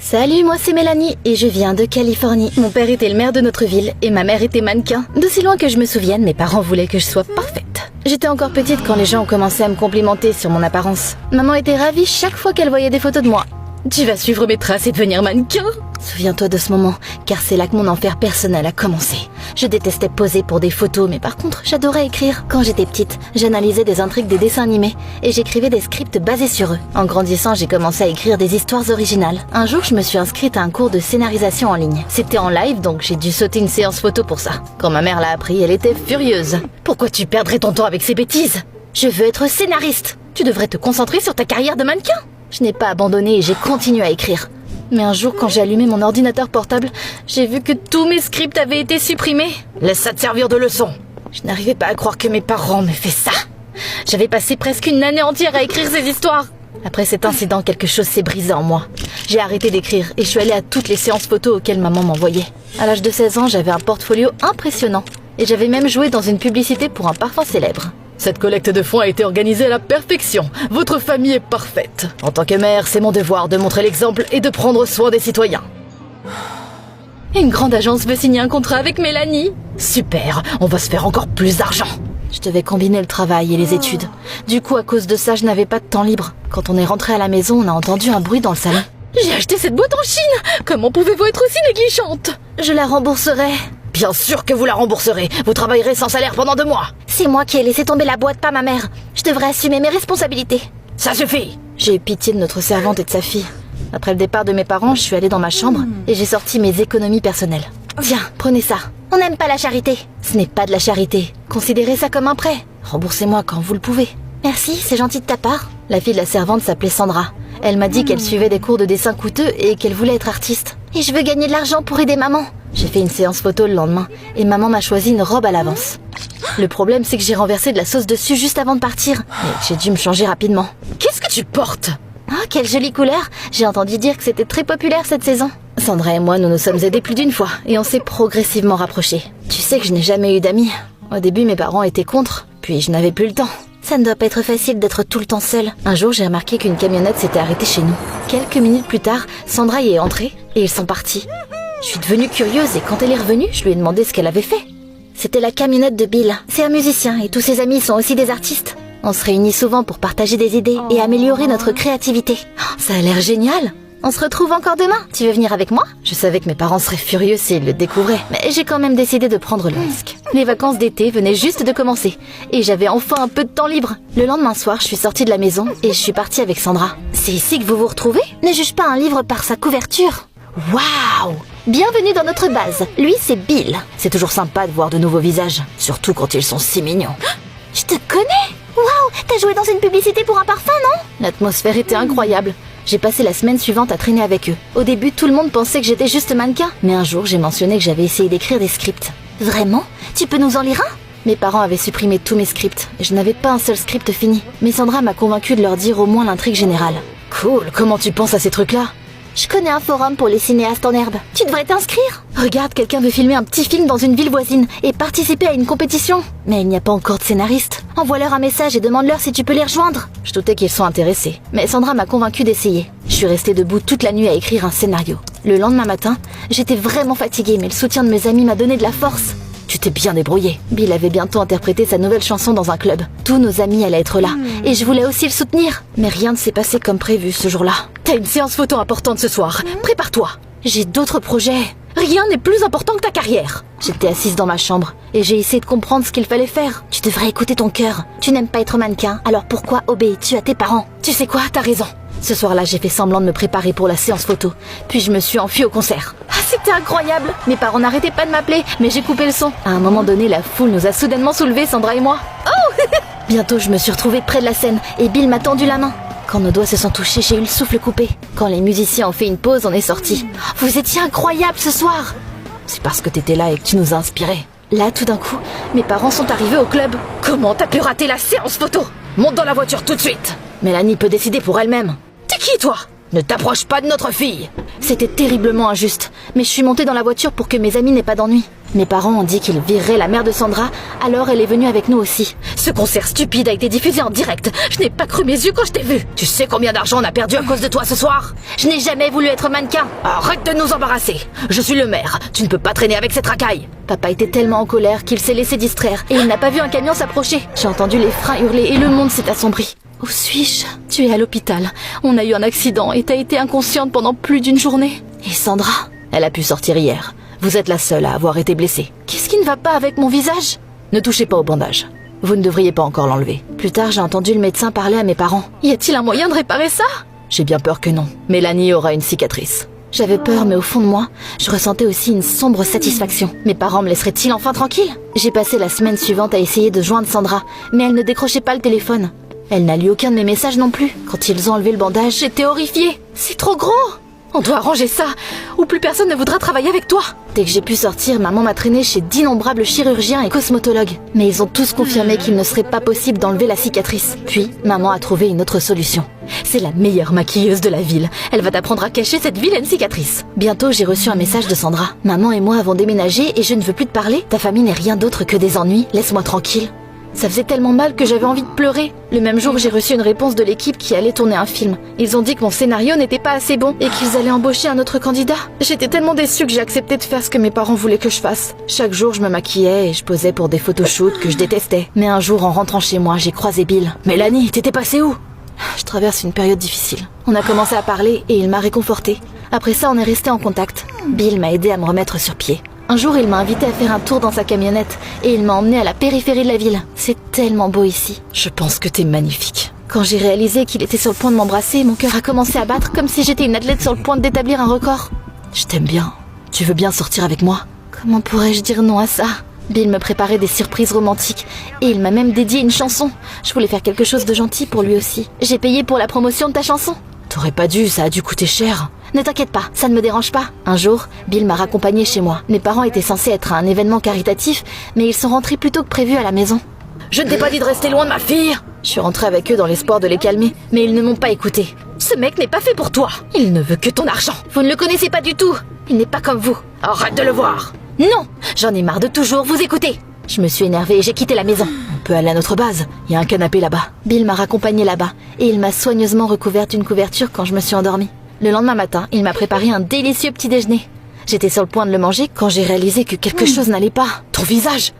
Salut, moi c'est Mélanie et je viens de Californie. Mon père était le maire de notre ville et ma mère était mannequin. D'aussi loin que je me souvienne, mes parents voulaient que je sois parfaite. J'étais encore petite quand les gens ont commencé à me complimenter sur mon apparence. Maman était ravie chaque fois qu'elle voyait des photos de moi. Tu vas suivre mes traces et devenir mannequin? Souviens-toi de ce moment, car c'est là que mon enfer personnel a commencé. Je détestais poser pour des photos, mais par contre, j'adorais écrire. Quand j'étais petite, j'analysais des intrigues des dessins animés et j'écrivais des scripts basés sur eux. En grandissant, j'ai commencé à écrire des histoires originales. Un jour, je me suis inscrite à un cours de scénarisation en ligne. C'était en live, donc j'ai dû sauter une séance photo pour ça. Quand ma mère l'a appris, elle était furieuse. Pourquoi tu perdrais ton temps avec ces bêtises? Je veux être scénariste. Tu devrais te concentrer sur ta carrière de mannequin. Je n'ai pas abandonné et j'ai continué à écrire. Mais un jour, quand j'ai allumé mon ordinateur portable, j'ai vu que tous mes scripts avaient été supprimés. Laisse ça te servir de leçon. Je n'arrivais pas à croire que mes parents m'aient fait ça. J'avais passé presque une année entière à écrire ces histoires. Après cet incident, quelque chose s'est brisé en moi. J'ai arrêté d'écrire et je suis allée à toutes les séances photos auxquelles maman m'envoyait. À l'âge de 16 ans, j'avais un portfolio impressionnant. Et j'avais même joué dans une publicité pour un parfum célèbre. Cette collecte de fonds a été organisée à la perfection. Votre famille est parfaite. En tant que mère, c'est mon devoir de montrer l'exemple et de prendre soin des citoyens. Une grande agence veut signer un contrat avec Mélanie. Super, on va se faire encore plus d'argent. Je devais combiner le travail et les études. Du coup, à cause de ça, je n'avais pas de temps libre. Quand on est rentré à la maison, on a entendu un bruit dans le salon. J'ai acheté cette boîte en Chine. Comment pouvez-vous être aussi négligente? Je la rembourserai. Bien sûr que vous la rembourserez. Vous travaillerez sans salaire pendant 2 mois. C'est moi qui ai laissé tomber la boîte, pas ma mère. Je devrais assumer mes responsabilités. Ça suffit. J'ai eu pitié de notre servante et de sa fille. Après le départ de mes parents, je suis allée dans ma chambre et j'ai sorti mes économies personnelles. Tiens, prenez ça. On n'aime pas la charité. Ce n'est pas de la charité. Considérez ça comme un prêt. Remboursez-moi quand vous le pouvez. Merci, c'est gentil de ta part. La fille de la servante s'appelait Sandra. Elle m'a dit qu'elle suivait des cours de dessin coûteux et qu'elle voulait être artiste. Et je veux gagner de l'argent pour aider maman. J'ai fait une séance photo le lendemain et maman m'a choisi une robe à l'avance. Le problème, c'est que j'ai renversé de la sauce dessus juste avant de partir. Et j'ai dû me changer rapidement. Qu'est-ce que tu portes? Oh, quelle jolie couleur. J'ai entendu dire que c'était très populaire cette saison. Sandra et moi, nous nous sommes aidés plus d'une fois et on s'est progressivement rapprochés. Tu sais que je n'ai jamais eu d'amis. Au début, mes parents étaient contre, puis je n'avais plus le temps. Ça ne doit pas être facile d'être tout le temps seule. Un jour, j'ai remarqué qu'une camionnette s'était arrêtée chez nous. Quelques minutes plus tard, Sandra y est entrée et ils sont partis. Je suis devenue curieuse et quand elle est revenue, je lui ai demandé ce qu'elle avait fait. C'était la camionnette de Bill. C'est un musicien et tous ses amis sont aussi des artistes. On se réunit souvent pour partager des idées et améliorer notre créativité. Oh, ça a l'air génial. On se retrouve encore demain. Tu veux venir avec moi? Je savais que mes parents seraient furieux s'ils le découvraient, mais j'ai quand même décidé de prendre le risque. Les vacances d'été venaient juste de commencer et j'avais enfin un peu de temps libre. Le lendemain soir, je suis sortie de la maison et je suis partie avec Sandra. C'est ici que vous vous retrouvez? Ne juge pas un livre par sa couverture. Waouh! Bienvenue dans notre base. Lui, c'est Bill. C'est toujours sympa de voir de nouveaux visages, surtout quand ils sont si mignons. Je te connais? Waouh! T'as joué dans une publicité pour un parfum, non? L'atmosphère était incroyable. J'ai passé la semaine suivante à traîner avec eux. Au début, tout le monde pensait que j'étais juste mannequin. Mais un jour, j'ai mentionné que j'avais essayé d'écrire des scripts. Vraiment? Tu peux nous en lire un? Mes parents avaient supprimé tous mes scripts. Et je n'avais pas un seul script fini. Mais Sandra m'a convaincue de leur dire au moins l'intrigue générale. Cool, comment tu penses à ces trucs-là? Je connais un forum pour les cinéastes en herbe. Tu devrais t'inscrire. Regarde, quelqu'un veut filmer un petit film dans une ville voisine et participer à une compétition. Mais il n'y a pas encore de scénariste. Envoie-leur un message et demande-leur si tu peux les rejoindre. Je doutais qu'ils sont intéressés. Mais Sandra m'a convaincue d'essayer. Je suis restée debout toute la nuit à écrire un scénario. Le lendemain matin, j'étais vraiment fatiguée, mais le soutien de mes amis m'a donné de la force. Tu t'es bien débrouillé. Bill avait bientôt interprété sa nouvelle chanson dans un club. Tous nos amis allaient être là. Et je voulais aussi le soutenir. Mais rien ne s'est passé comme prévu ce jour-là. T'as une séance photo importante ce soir. Prépare-toi. J'ai d'autres projets. Rien n'est plus important que ta carrière. J'étais assise dans ma chambre et j'ai essayé de comprendre ce qu'il fallait faire. Tu devrais écouter ton cœur. Tu n'aimes pas être mannequin, alors pourquoi obéis-tu à tes parents? Tu sais quoi, t'as raison. Ce soir-là, j'ai fait semblant de me préparer pour la séance photo. Puis je me suis enfuie au concert. Ah, c'était incroyable! Mes parents n'arrêtaient pas de m'appeler, mais j'ai coupé le son. À un moment donné, la foule nous a soudainement soulevés, Sandra et moi. Oh! Bientôt, je me suis retrouvée près de la scène et Bill m'a tendu la main. Quand nos doigts se sont touchés, j'ai eu le souffle coupé. Quand les musiciens ont fait une pause, on est sortis. Vous étiez incroyable ce soir! C'est parce que t'étais là et que tu nous as inspirés. Là, tout d'un coup, mes parents sont arrivés au club. Comment t'as pu rater la séance photo? Monte dans la voiture tout de suite! Mélanie peut décider pour elle-même. T'es qui, toi? Ne t'approche pas de notre fille. C'était terriblement injuste, mais je suis montée dans la voiture pour que mes amis n'aient pas d'ennui. Mes parents ont dit qu'ils vireraient la mère de Sandra, alors elle est venue avec nous aussi. Ce concert stupide a été diffusé en direct. Je n'ai pas cru mes yeux quand je t'ai vu. Tu sais combien d'argent on a perdu à cause de toi ce soir? Je n'ai jamais voulu être mannequin. Arrête de nous embarrasser. Je suis le maire. Tu ne peux pas traîner avec cette racaille. Papa était tellement en colère qu'il s'est laissé distraire et il n'a pas vu un camion s'approcher. J'ai entendu les freins hurler et le monde s'est assombri. Où suis-je? Tu es à l'hôpital. On a eu un accident et t'as été inconsciente pendant plus d'une journée. Et Sandra? Elle a pu sortir hier. Vous êtes la seule à avoir été blessée. Qu'est-ce qui ne va pas avec mon visage? Ne touchez pas au bandage. Vous ne devriez pas encore l'enlever. Plus tard, j'ai entendu le médecin parler à mes parents. Y a-t-il un moyen de réparer ça? J'ai bien peur que non. Mélanie aura une cicatrice. J'avais peur, mais au fond de moi, je ressentais aussi une sombre satisfaction. Mes parents me laisseraient-ils enfin tranquille? J'ai passé la semaine suivante à essayer de joindre Sandra, mais elle ne décrochait pas le téléphone. Elle n'a lu aucun de mes messages non plus. Quand ils ont enlevé le bandage, j'étais horrifiée. C'est trop gros! On doit arranger ça, ou plus personne ne voudra travailler avec toi. Dès que j'ai pu sortir, maman m'a traînée chez d'innombrables chirurgiens et cosmétologues. Mais ils ont tous confirmé qu'il ne serait pas possible d'enlever la cicatrice. Puis, maman a trouvé une autre solution. C'est la meilleure maquilleuse de la ville. Elle va t'apprendre à cacher cette vilaine cicatrice. Bientôt, j'ai reçu un message de Sandra. Maman et moi avons déménagé et je ne veux plus te parler. Ta famille n'est rien d'autre que des ennuis. Laisse-moi tranquille. Ça faisait tellement mal que j'avais envie de pleurer. Le même jour, j'ai reçu une réponse de l'équipe qui allait tourner un film. Ils ont dit que mon scénario n'était pas assez bon et qu'ils allaient embaucher un autre candidat. J'étais tellement déçue que j'ai accepté de faire ce que mes parents voulaient que je fasse. Chaque jour, je me maquillais et je posais pour des photoshoots que je détestais. Mais un jour, en rentrant chez moi, j'ai croisé Bill. « Mélanie, t'étais passée où ?» Je traverse une période difficile. On a commencé à parler et il m'a réconfortée. Après ça, on est resté en contact. Bill m'a aidé à me remettre sur pied. Un jour, il m'a invité à faire un tour dans sa camionnette et il m'a emmené à la périphérie de la ville. C'est tellement beau ici. Je pense que t'es magnifique. Quand j'ai réalisé qu'il était sur le point de m'embrasser, mon cœur a commencé à battre comme si j'étais une athlète sur le point d'établir un record. Je t'aime bien. Tu veux bien sortir avec moi? Comment pourrais-je dire non à ça? Bill me préparait des surprises romantiques et il m'a même dédié une chanson. Je voulais faire quelque chose de gentil pour lui aussi. J'ai payé pour la promotion de ta chanson. T'aurais pas dû, ça a dû coûter cher. Ne t'inquiète pas, ça ne me dérange pas. Un jour, Bill m'a raccompagnée chez moi. Mes parents étaient censés être à un événement caritatif, mais ils sont rentrés plus tôt que prévu à la maison. Je ne t'ai pas dit de rester loin de ma fille. Je suis rentrée avec eux dans l'espoir de les calmer, mais ils ne m'ont pas écouté. Ce mec n'est pas fait pour toi. Il ne veut que ton argent. Vous ne le connaissez pas du tout. Il n'est pas comme vous. Arrête de le voir. Non, j'en ai marre de toujours vous écouter. Je me suis énervée et j'ai quitté la maison. On peut aller à notre base. Il y a un canapé là-bas. Bill m'a raccompagnée là-bas et il m'a soigneusement recouverte d'une couverture quand je me suis endormie. Le lendemain matin, il m'a préparé un délicieux petit déjeuner. J'étais sur le point de le manger quand j'ai réalisé que quelque chose n'allait pas. Ton visage!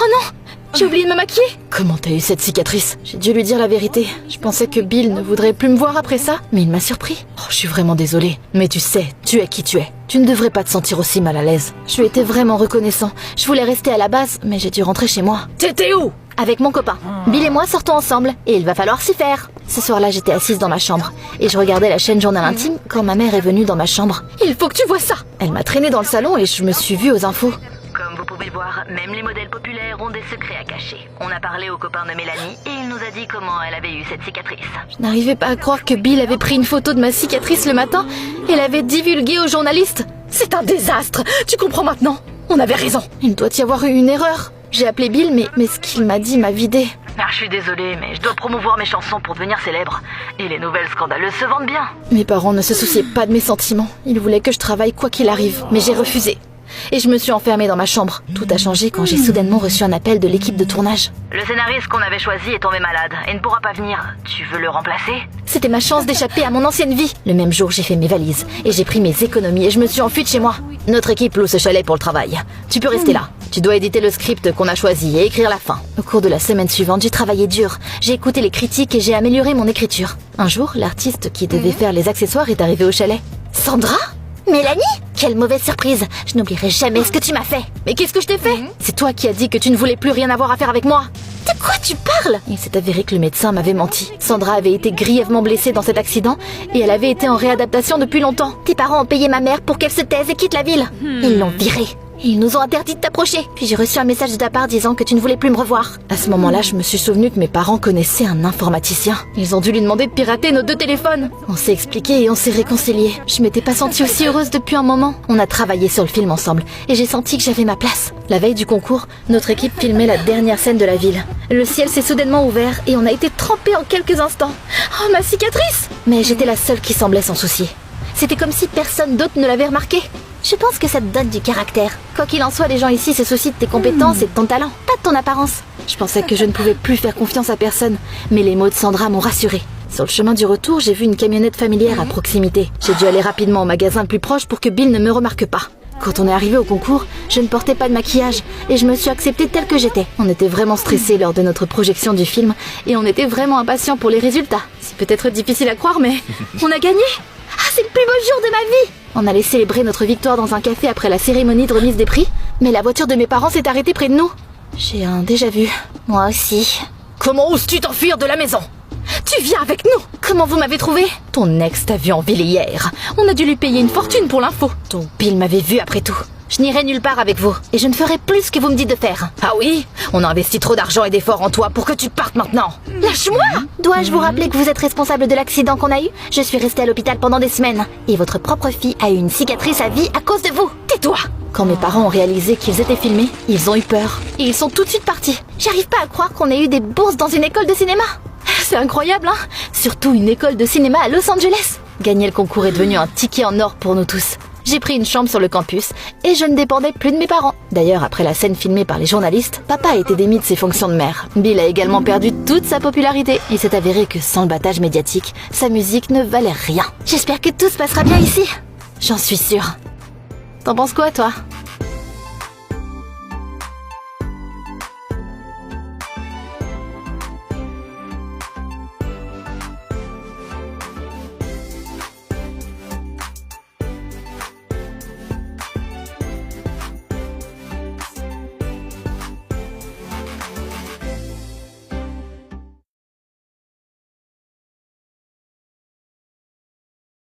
Oh non! J'ai oublié de me maquiller. Comment t'as eu cette cicatrice? J'ai dû lui dire la vérité. Je pensais que Bill ne voudrait plus me voir après ça, mais il m'a surpris. Oh, je suis vraiment désolée. Mais tu sais, tu es qui tu es. Tu ne devrais pas te sentir aussi mal à l'aise. Je lui étais vraiment reconnaissant. Je voulais rester à la base, mais j'ai dû rentrer chez moi. T'étais où? Avec mon copain. Bill et moi sortons ensemble, et il va falloir s'y faire. Ce soir-là, j'étais assise dans ma chambre, et je regardais la chaîne Journal Intime quand ma mère est venue dans ma chambre. Il faut que tu vois ça! Elle m'a traînée dans le salon et je me suis vue aux infos. Comme vous pouvez voir, même les modèles populaires ont des secrets à cacher. On a parlé au copain de Mélanie et il nous a dit comment elle avait eu cette cicatrice. Je n'arrivais pas à croire que Bill avait pris une photo de ma cicatrice le matin et l'avait divulguée aux journalistes. C'est un désastre! Tu comprends maintenant? On avait raison. Il doit y avoir eu une erreur. J'ai appelé Bill, mais ce qu'il m'a dit m'a vidée. Ah, je suis désolée, mais je dois promouvoir mes chansons pour devenir célèbre. Et les nouvelles scandaleuses se vendent bien. Mes parents ne se souciaient pas de mes sentiments. Ils voulaient que je travaille quoi qu'il arrive, mais j'ai refusé. Et je me suis enfermée dans ma chambre. Tout a changé quand j'ai soudainement reçu un appel de l'équipe de tournage. Le scénariste qu'on avait choisi est tombé malade et ne pourra pas venir. Tu veux le remplacer? C'était ma chance d'échapper à mon ancienne vie. Le même jour, j'ai fait mes valises et j'ai pris mes économies et je me suis enfuie de chez moi. Notre équipe loue ce chalet pour le travail. Tu peux rester là. Tu dois éditer le script qu'on a choisi et écrire la fin. Au cours de la semaine suivante, j'ai travaillé dur. J'ai écouté les critiques et j'ai amélioré mon écriture. Un jour, l'artiste qui devait faire les accessoires est arrivé au chalet. Sandra? Mélanie? Quelle mauvaise surprise! Je n'oublierai jamais ce que tu m'as fait. Mais qu'est-ce que je t'ai fait? C'est toi qui as dit que tu ne voulais plus rien avoir à faire avec moi. De quoi tu parles? Il s'est avéré que le médecin m'avait menti. Sandra avait été grièvement blessée dans cet accident et elle avait été en réadaptation depuis longtemps. Tes parents ont payé ma mère pour qu'elle se taise et quitte la ville. Ils l'ont virée. Ils nous ont interdit de t'approcher. Puis j'ai reçu un message de ta part disant que tu ne voulais plus me revoir. À ce moment-là, je me suis souvenu que mes parents connaissaient un informaticien. Ils ont dû lui demander de pirater nos 2 téléphones. On s'est expliqué et on s'est réconciliés. Je m'étais pas sentie aussi heureuse depuis un moment. On a travaillé sur le film ensemble et j'ai senti que j'avais ma place. La veille du concours, notre équipe filmait la dernière scène de la ville. Le ciel s'est soudainement ouvert et on a été trempés en quelques instants. Oh, ma cicatrice! Mais j'étais la seule qui semblait s'en soucier. C'était comme si personne d'autre ne l'avait remarqué. Je pense que ça te donne du caractère. Quoi qu'il en soit, les gens ici se soucient de tes compétences et de ton talent, pas de ton apparence. Je pensais que je ne pouvais plus faire confiance à personne, mais les mots de Sandra m'ont rassurée. Sur le chemin du retour, j'ai vu une camionnette familière à proximité. J'ai dû aller rapidement au magasin le plus proche pour que Bill ne me remarque pas. Quand on est arrivé au concours, je ne portais pas de maquillage et je me suis acceptée telle que j'étais. On était vraiment stressés lors de notre projection du film et on était vraiment impatients pour les résultats. C'est peut-être difficile à croire, mais on a gagné! Ah, c'est le plus beau jour de ma vie! On allait célébrer notre victoire dans un café après la cérémonie de remise des prix, mais la voiture de mes parents s'est arrêtée près de nous. J'ai un déjà-vu. Moi aussi. Comment oses-tu t'enfuir de la maison? Tu viens avec nous! Comment vous m'avez trouvé? Ton ex t'a vu en ville hier. On a dû lui payer une fortune pour l'info. Ton Bill m'avait vu après tout. Je n'irai nulle part avec vous, et je ne ferai plus ce que vous me dites de faire. Ah oui? On a investi trop d'argent et d'efforts en toi pour que tu partes maintenant. Lâche-moi! Dois-je vous rappeler que vous êtes responsable de l'accident qu'on a eu? Je suis restée à l'hôpital pendant des semaines, et votre propre fille a eu une cicatrice à vie à cause de vous. Tais-toi! Quand mes parents ont réalisé qu'ils étaient filmés, ils ont eu peur, et ils sont tout de suite partis. J'arrive pas à croire qu'on ait eu des bourses dans une école de cinéma. C'est incroyable, hein? Surtout une école de cinéma à Los Angeles. Gagner le concours est devenu un ticket en or pour nous tous. J'ai pris une chambre sur le campus et je ne dépendais plus de mes parents. D'ailleurs, après la scène filmée par les journalistes, papa a été démis de ses fonctions de mère. Bill a également perdu toute sa popularité. Il s'est avéré que sans le battage médiatique, sa musique ne valait rien. J'espère que tout se passera bien ici. J'en suis sûre. T'en penses quoi, toi?